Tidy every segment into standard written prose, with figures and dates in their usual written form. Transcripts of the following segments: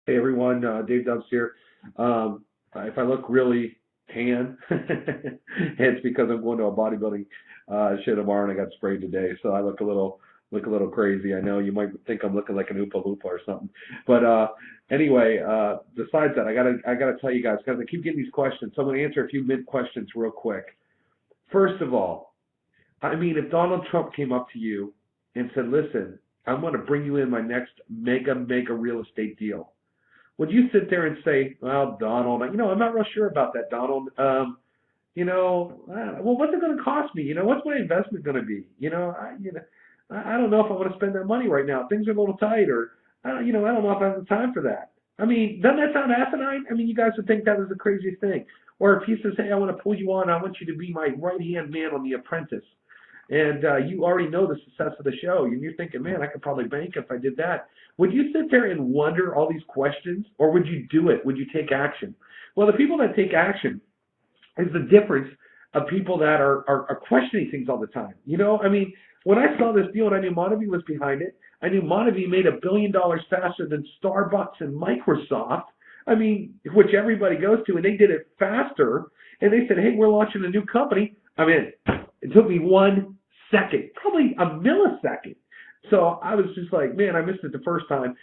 Hey everyone, Dave Dubs here. If I look really tan, it's because I'm going to a bodybuilding show tomorrow and I got sprayed today, so I look a little crazy. I know you might think I'm looking like an Oompa Loompa or something, but anyway, besides that, I gotta tell you guys because I keep getting these questions, so I'm gonna answer a few mid questions real quick. First of all, I mean, if Donald Trump came up to you and said, "Listen, I'm going to bring you in my next mega real estate deal," would you sit there and say, "Well, Donald, I'm not real sure about that, Donald. Well, what's it going to cost me? What's my investment going to be? I don't know if I want to spend that money right now. Things are a little tight, or I don't know if I have the time for that." I mean, doesn't that sound asinine? I mean, you guys would think that was the craziest thing. Or if he says, "Hey, I want to pull you on. I want you to be my right hand man on The Apprentice," and you already know the success of the show, and you're thinking, "Man, I could probably bank if I did that." Would you sit there and wonder all these questions, or would you do it? Would you take action? Well, the people that take action is the difference of people that are questioning things all the time. I mean, when I saw this deal and I knew Monavie was behind it, I knew Monavie made $1 billion faster than Starbucks and Microsoft. I mean, which everybody goes to, and they did it faster. And they said, "Hey, we're launching a new company." I'm in. It took me 1 second, probably a millisecond. So I was just like, man, I missed it the first time.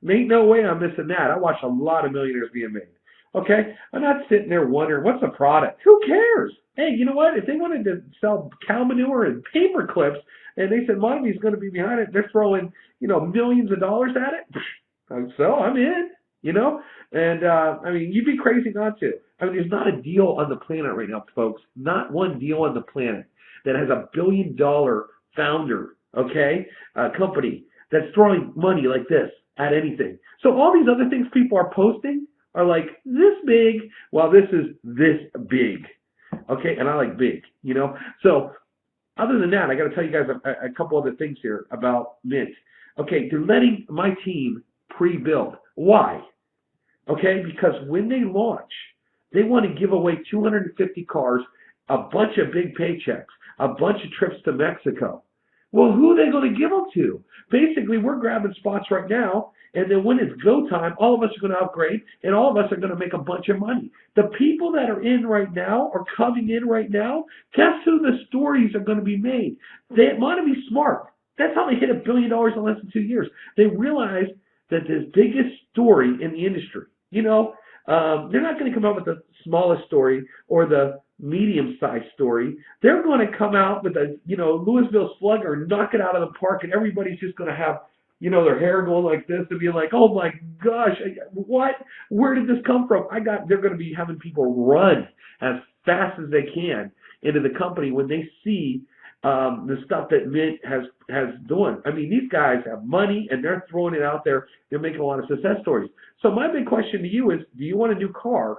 Ain't no way I'm missing that. I watched a lot of millionaires being made. Okay? I'm not sitting there wondering, what's the product? Who cares? Hey, you know what? If they wanted to sell cow manure and paper clips and they said Monavie's going to be behind it, they're throwing, millions of dollars at it, so I'm in, And, I mean, you'd be crazy not to. I mean, there's not a deal on the planet right now, folks. Not one deal on the planet that has $1 billion founder, okay, company that's throwing money like this at anything. So all these other things people are posting are like this big. Well, this is this big, okay, and I like big, So other than that, I got to tell you guys a couple other things here about Mint. Okay, they're letting my team pre-build. Why? Okay, because when they launch, they want to give away 250 cars, a bunch of big paychecks, a bunch of trips to Mexico. Well, who are they going to give them to? Basically, we're grabbing spots right now, and then when it's go time, all of us are going to upgrade, and all of us are going to make a bunch of money. The people that are in right now, or coming in right now, guess who the stories are going to be made? They want to be smart. That's how they hit $1 billion in less than 2 years. They realized that the biggest story in the industry, they're not going to come out with the smallest story or the medium-sized story. They're going to come out with a, Louisville Slugger, knock it out of the park, and everybody's just going to have, their hair going like this and be like, "Oh my gosh, what? Where did this come from?" They're going to be having people run as fast as they can into the company when they see the stuff that Mint has done. I mean, these guys have money and they're throwing it out there. They're making a lot of success stories. So my big question to you is, do you want a new car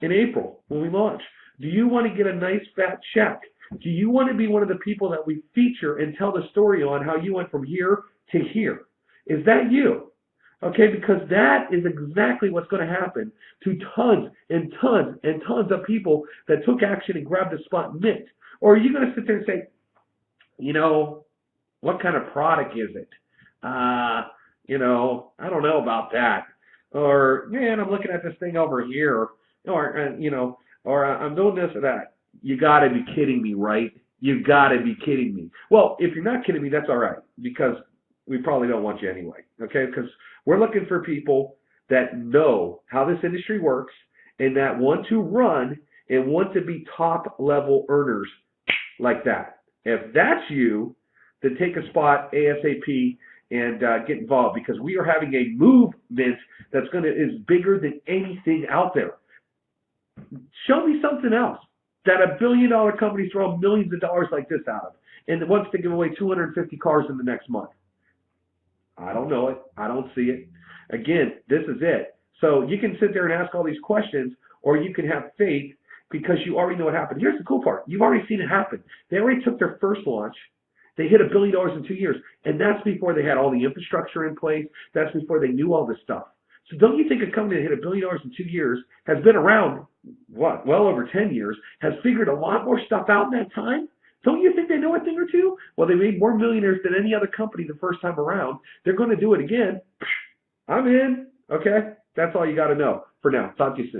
in April when we launch? Do you want to get a nice fat check? Do you want to be one of the people that we feature and tell the story on how you went from here to here? Is that you? Okay, because that is exactly what's going to happen to tons and tons and tons of people that took action and grabbed a spot in Mint. Or are you going to sit there and say, what kind of product is it? I don't know about that. Or, man, I'm looking at this thing over here. Or I'm doing this or that. You got to be kidding me, right? You got to be kidding me. Well, if you're not kidding me, that's all right, because we probably don't want you anyway, okay? Because we're looking for people that know how this industry works and that want to run and want to be top-level earners like that. If that's you, then take a spot ASAP and get involved, because we are having a movement that's is bigger than anything out there. Show me something else that $1 billion company throw millions of dollars like this out of and wants to give away 250 cars in the next month. I don't know it. I don't see it. Again, this is it. So you can sit there and ask all these questions, or you can have faith because you already know what happened. Here's the cool part. You've already seen it happen. They already took their first launch. They hit $1 billion in 2 years, and that's before they had all the infrastructure in place. That's before they knew all this stuff. So don't you think a company that hit $1 billion in 2 years has been around, well over 10 years, has figured a lot more stuff out in that time? Don't you think they know a thing or two? Well, they made more millionaires than any other company the first time around. They're going to do it again. I'm in. Okay? That's all you got to know for now. Talk to you soon.